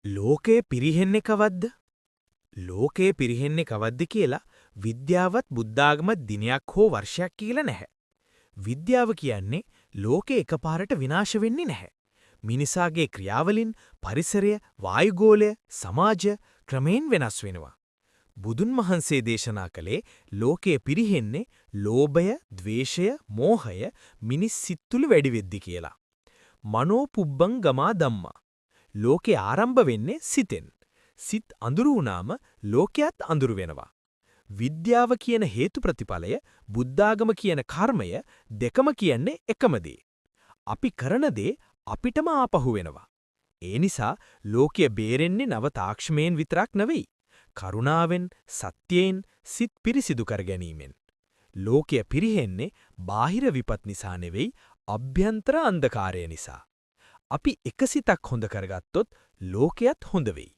ලෝකය පිරිහෙන්නේ කවද්ද? ලෝකය පිරිහෙන්නේ කවද්ද කියලා විද්‍යාවත් බුද්ධාගමත් දිනයක් හෝ වර්ෂයක් කියලා නැහැ. විද්‍යාව කියන්නේ ලෝකෙ එකපාරට විනාශ වෙන්නේ නැහැ. මිනිසාගේ ක්‍රියාවලින් පරිසරය, වායුගෝලය, සමාජය ක්‍රමයෙන් වෙනස් වෙනවා. බුදුන් වහන්සේ දේශනා කළේ ලෝකය පිරිහෙන්නේ ලෝභය, ද්වේෂය, මෝහය මිනිස් සිත් තුළ වැඩි වෙද්දි කියලා. මනෝ පුබ්බං ගමා ධම්මා. ලෝකේ ආරම්භ වෙන්නේ සිතෙන්. සිත් අඳුරු වුණාම ලෝකයත් අඳුරු වෙනවා. විද්‍යාව කියන හේතු ප්‍රතිඵලය, බුද්ධාගම කියන කර්මය දෙකම කියන්නේ එකම දේ. අපි කරන දේ අපිටම ආපහු වෙනවා. ඒ නිසා ලෝකය බේරෙන්නේ නව තාක්ෂණයෙන් විතරක් නෙවෙයි. කරුණාවෙන්, සත්‍යයෙන්, සිත් පිරිසිදු කර ගැනීමෙන්. ලෝකය පිරිහෙන්නේ බාහිර විපත් නිසා නෙවෙයි, අභ්‍යන්තර අන්ධකාරය නිසා. අපි එක සිතක් හොඳ කරගත්තොත් ලෝකයත් හොඳ වෙයි.